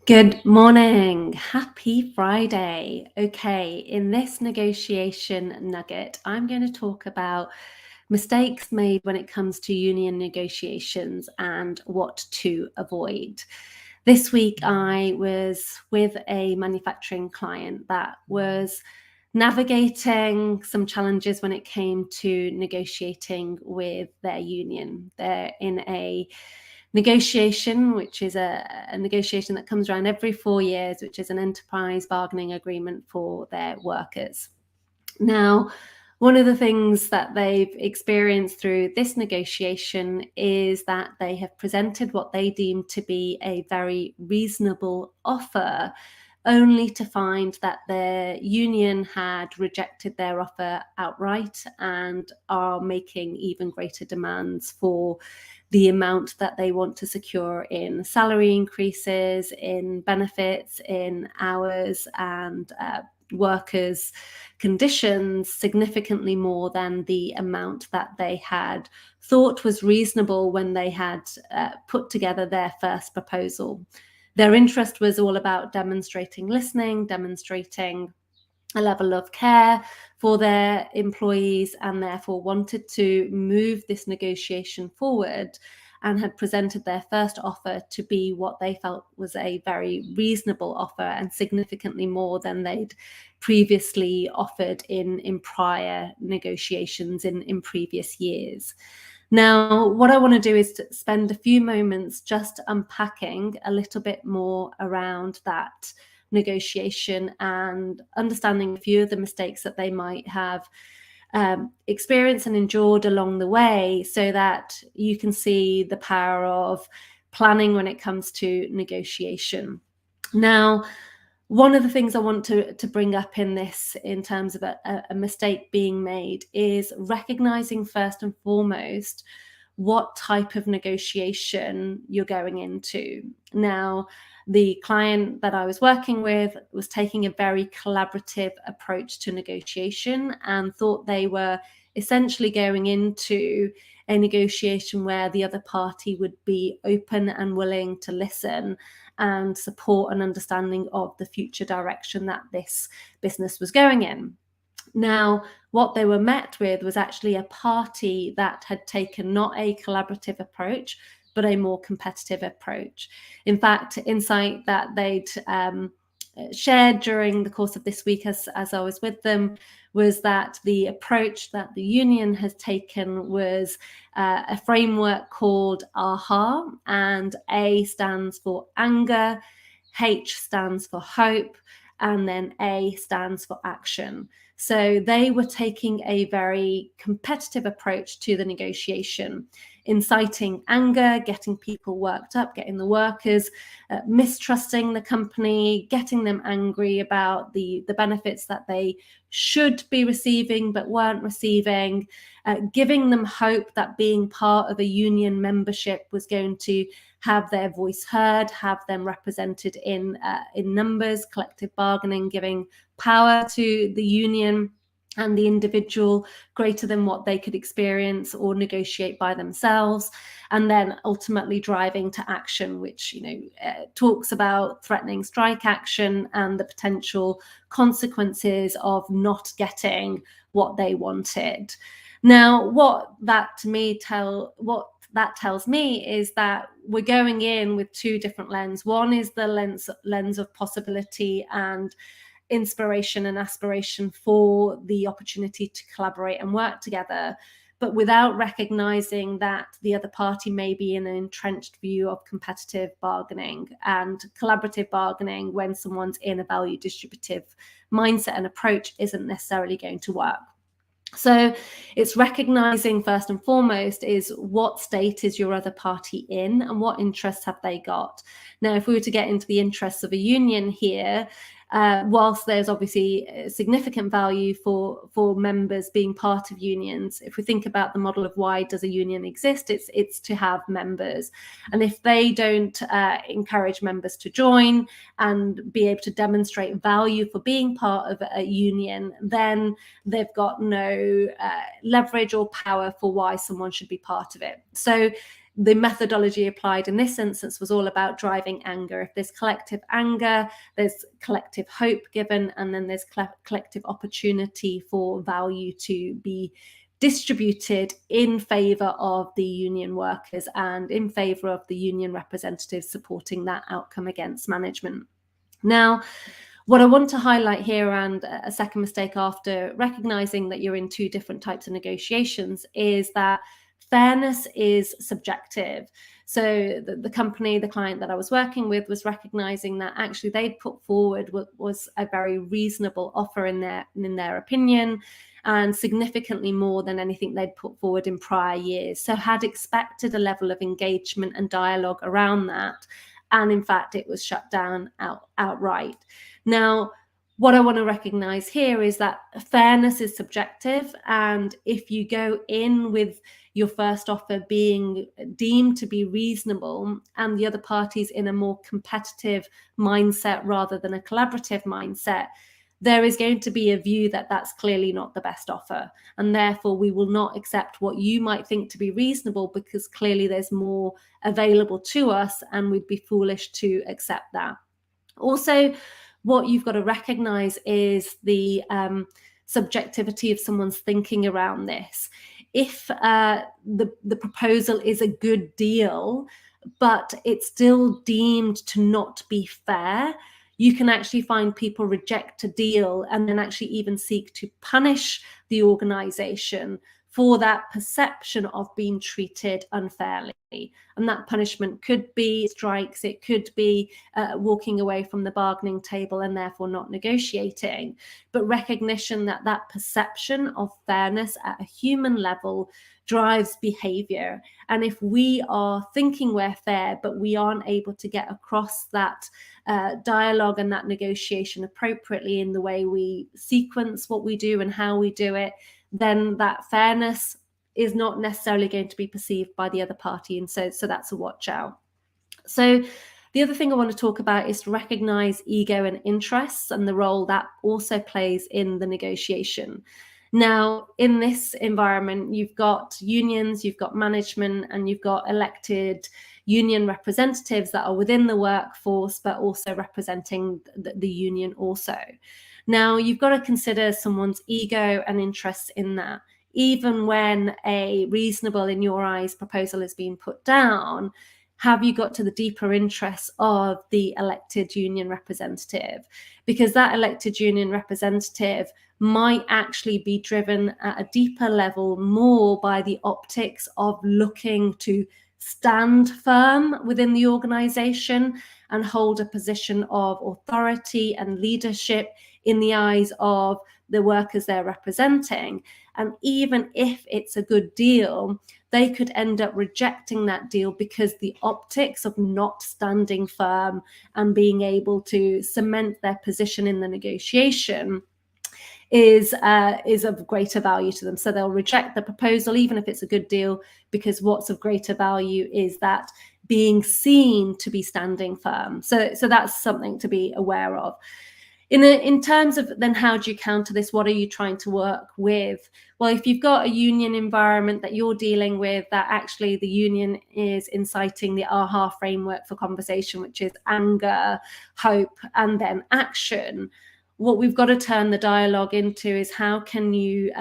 Good morning. Happy Friday. Okay, in this negotiation nugget, I'm going to talk about mistakes made when it comes to union negotiations and what to avoid. This week, I was with a manufacturing client that was navigating some challenges when it came to negotiating with their union. They're in a negotiation, which is a negotiation that comes around every 4 years, which is an enterprise bargaining agreement for their workers. Now, one of the things that they've experienced through this negotiation is that they have presented what they deem to be a very reasonable offer, only to find that their union had rejected their offer outright and are making even greater demands for the amount that they want to secure in salary increases, in benefits, in hours, and workers' conditions, significantly more than the amount that they had thought was reasonable when they had put together their first proposal. Their interest was all about demonstrating listening, demonstrating a level of care for their employees, and therefore wanted to move this negotiation forward, and had presented their first offer to be what they felt was a very reasonable offer and significantly more than they'd previously offered in prior negotiations in previous years. Now, what I want to do is to spend a few moments just unpacking a little bit more around that negotiation and understanding a few of the mistakes that they might have experienced and endured along the way, so that you can see the power of planning when it comes to negotiation. Now, one of the things I want to bring up in this, in terms of a mistake being made, is recognizing first and foremost what type of negotiation you're going into. Now, the client that I was working with was taking a very collaborative approach to negotiation and thought they were essentially going into a negotiation where the other party would be open and willing to listen and support an understanding of the future direction that this business was going in. Now, what they were met with was actually a party that had taken not a collaborative approach, but a more competitive approach. In fact, insight that they'd shared during the course of this week as I was with them was that the approach that the union has taken was a framework called AHA, and A stands for anger, H stands for hope, and then A stands for action. So they were taking a very competitive approach to the negotiation, inciting anger, getting people worked up, getting the workers mistrusting the company, getting them angry about the benefits that they should be receiving but weren't receiving, giving them hope that being part of a union membership was going to have their voice heard, have them represented in numbers, collective bargaining, giving power to the union and the individual greater than what they could experience or negotiate by themselves, and then ultimately driving to action, which talks about threatening strike action and the potential consequences of not getting what they wanted. Now, what that tells me is that we're going in with two different lenses. One is the lens of possibility and inspiration and aspiration for the opportunity to collaborate and work together, but without recognizing that the other party may be in an entrenched view of competitive bargaining and collaborative bargaining. When someone's in a value distributive mindset and approach, isn't necessarily going to work. So it's recognizing first and foremost is what state is your other party in and what interests have they got. Now, if we were to get into the interests of a union here, whilst there's obviously significant value for members being part of unions, if we think about the model of why does a union exist, it's to have members. And if they don't encourage members to join and be able to demonstrate value for being part of a union, then they've got no leverage or power for why someone should be part of it. So the methodology applied in this instance was all about driving anger. If there's collective anger, there's collective hope given, and then there's collective opportunity for value to be distributed in favor of the union workers and in favor of the union representatives supporting that outcome against management. Now, what I want to highlight here, and a second mistake after recognizing that you're in two different types of negotiations, is that fairness is subjective. So the company, the client that I was working with, was recognizing that actually they'd put forward what was a very reasonable offer in their opinion, and significantly more than anything they'd put forward in prior years. So had expected a level of engagement and dialogue around that. And in fact, it was shut down outright. Now, what I want to recognize here is that fairness is subjective. And if you go in with your first offer being deemed to be reasonable and the other party's in a more competitive mindset rather than a collaborative mindset, there is going to be a view that that's clearly not the best offer. And therefore, we will not accept what you might think to be reasonable because clearly there's more available to us and we'd be foolish to accept that. Also, what you've got to recognize is the subjectivity of someone's thinking around this. If the proposal is a good deal, but it's still deemed to not be fair, you can actually find people reject a deal and then actually even seek to punish the organization for that perception of being treated unfairly. And that punishment could be strikes, it could be walking away from the bargaining table and therefore not negotiating. But recognition that that perception of fairness at a human level drives behavior. And if we are thinking we're fair, but we aren't able to get across that dialogue and that negotiation appropriately in the way we sequence what we do and how we do it, then that fairness is not necessarily going to be perceived by the other party. And so that's a watch out. So the other thing I want to talk about is to recognize ego and interests and the role that also plays in the negotiation. Now, in this environment, you've got unions, you've got management, and you've got elected union representatives that are within the workforce, but also representing the union also. Now, you've got to consider someone's ego and interests in that. Even when a reasonable, in your eyes, proposal is being put down, have you got to the deeper interests of the elected union representative? Because that elected union representative might actually be driven at a deeper level more by the optics of looking to stand firm within the organization and hold a position of authority and leadership in the eyes of the workers they're representing. And even if it's a good deal, they could end up rejecting that deal because the optics of not standing firm and being able to cement their position in the negotiation is of greater value to them. So they'll reject the proposal, even if it's a good deal, because what's of greater value is that being seen to be standing firm. So that's something to be aware of. In terms of then how do you counter this? What are you trying to work with? Well, if you've got a union environment that you're dealing with, that actually the union is inciting the AHA framework for conversation, which is anger, hope, and then action. What we've got to turn the dialogue into is how can you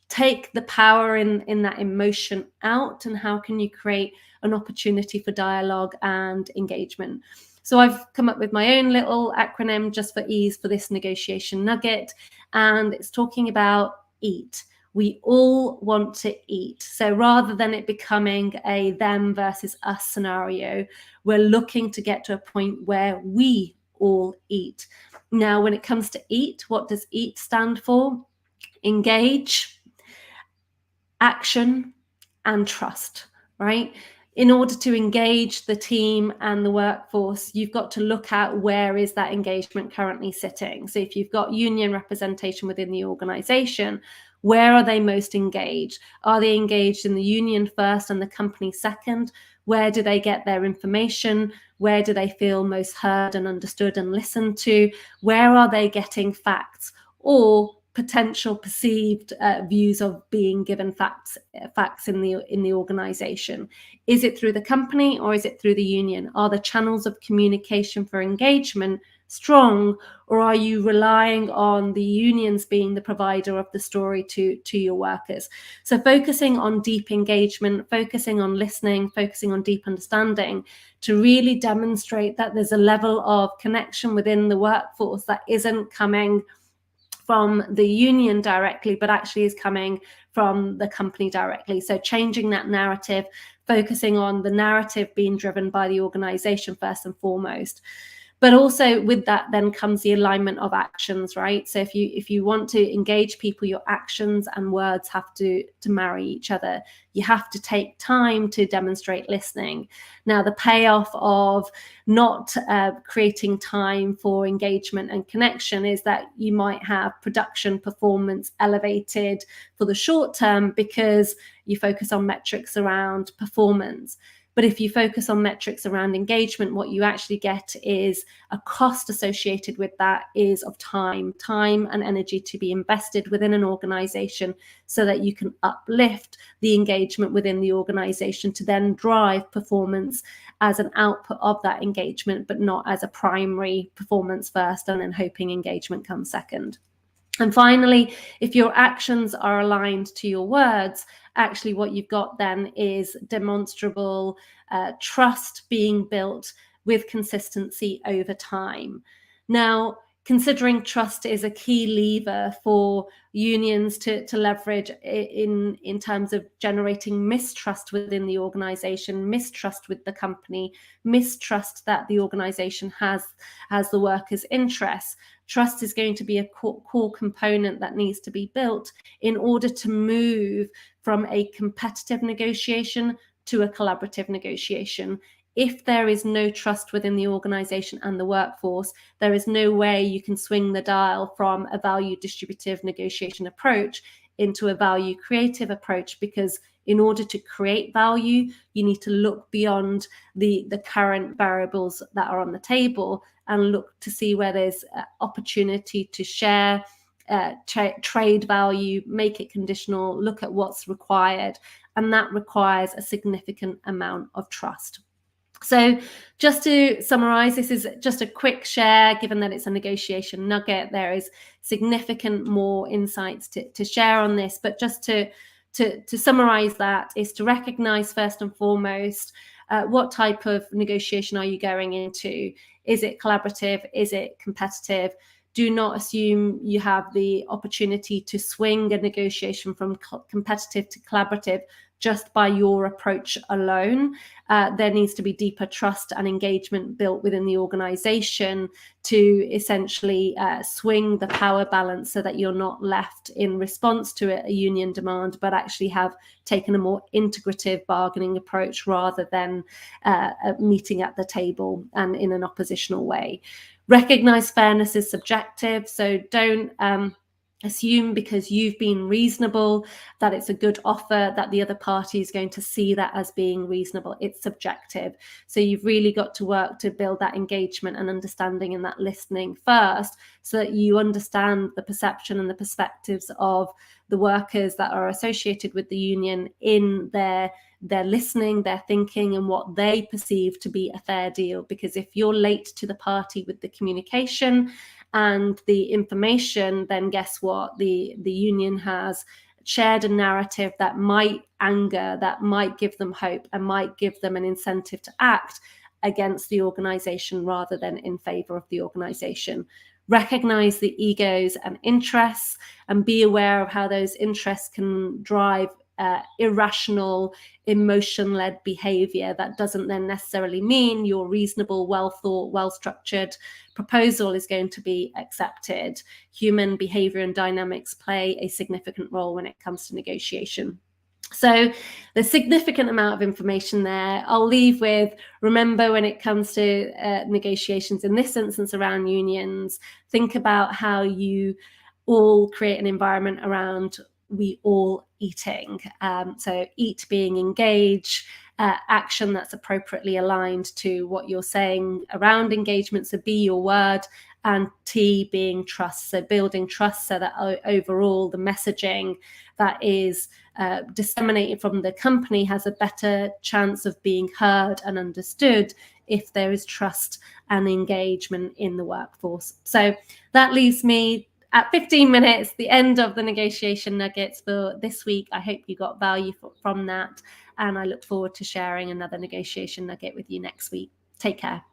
take the power in that emotion out, and how can you create an opportunity for dialogue and engagement? So I've come up with my own little acronym just for ease for this negotiation nugget, and it's talking about EAT. We all want to eat. So rather than it becoming a them versus us scenario, we're looking to get to a point where we all eat. Now, when it comes to EAT, what does EAT stand for? Engage, action, and trust, right? In order to engage the team and the workforce, you've got to look at where is that engagement currently sitting. So if you've got union representation within the organization, where are they most engaged? Are they engaged in the union first and the company second? Where do they get their information? Where do they feel most heard and understood and listened to? Where are they getting facts? Or potential perceived views of being given facts in the organization? Is it through the company or is it through the union? Are the channels of communication for engagement strong, or are you relying on the unions being the provider of the story to your workers? So focusing on deep engagement, focusing on listening, focusing on deep understanding to really demonstrate that there's a level of connection within the workforce that isn't coming from the union directly, but actually is coming from the company directly. So changing that narrative, focusing on the narrative being driven by the organization first and foremost. But also with that then comes the alignment of actions, right? So if you want to engage people, your actions and words have to marry each other. You have to take time to demonstrate listening. Now, the payoff of not creating time for engagement and connection is that you might have production performance elevated for the short term because you focus on metrics around performance. But if you focus on metrics around engagement, what you actually get is a cost associated with that is of time and energy to be invested within an organization so that you can uplift the engagement within the organization to then drive performance as an output of that engagement, but not as a primary performance first and then hoping engagement comes second. And finally, if your actions are aligned to your words, actually what you've got then is demonstrable trust being built with consistency over time. Now, considering trust is a key lever for unions to leverage in terms of generating mistrust within the organization, mistrust with the company, mistrust that the organization has the workers' interests. Trust is going to be a core component that needs to be built in order to move from a competitive negotiation to a collaborative negotiation. If there is no trust within the organization and the workforce, there is no way you can swing the dial from a value distributive negotiation approach into a value creative approach, because in order to create value, you need to look beyond the current variables that are on the table and look to see where there's opportunity to share, trade value, make it conditional, look at what's required. And that requires a significant amount of trust. So just to summarize, this is just a quick share, given that it's a negotiation nugget. There is significant more insights to share on this, but just to summarize that is to recognize first and foremost, what type of negotiation are you going into? Is it collaborative? Is it competitive? Do not assume you have the opportunity to swing a negotiation from competitive to collaborative just by your approach alone. There needs to be deeper trust and engagement built within the organization to essentially swing the power balance so that you're not left in response to a union demand, but actually have taken a more integrative bargaining approach rather than meeting at the table and in an oppositional way. Recognize fairness is subjective, so don't assume because you've been reasonable that it's a good offer that the other party is going to see that as being reasonable. It's subjective. So you've really got to work to build that engagement and understanding and that listening first, so that you understand the perception and the perspectives of the workers that are associated with the union in their listening, their thinking, and what they perceive to be a fair deal. Because if you're late to the party with the communication and the information, then guess what? The union has shared a narrative that might anger, that might give them hope, and might give them an incentive to act against the organization rather than in favor of the organization. Recognize the egos and interests and be aware of how those interests can drive irrational, emotion-led behavior. That doesn't then necessarily mean your reasonable, well-thought, well-structured proposal is going to be accepted. Human behavior and dynamics play a significant role when it comes to negotiation. So there's significant amount of information there. I'll leave with, remember, when it comes to negotiations, in this instance around unions, think about how you all create an environment around we all eating. So eat being engage, action that's appropriately aligned to what you're saying around engagement. So be your word and T being trust. So building trust so that overall the messaging that is disseminated from the company has a better chance of being heard and understood if there is trust and engagement in the workforce. So that leaves me at 15 minutes, the end of the negotiation nuggets for this week. I hope you got value from that, and I look forward to sharing another negotiation nugget with you next week. Take care.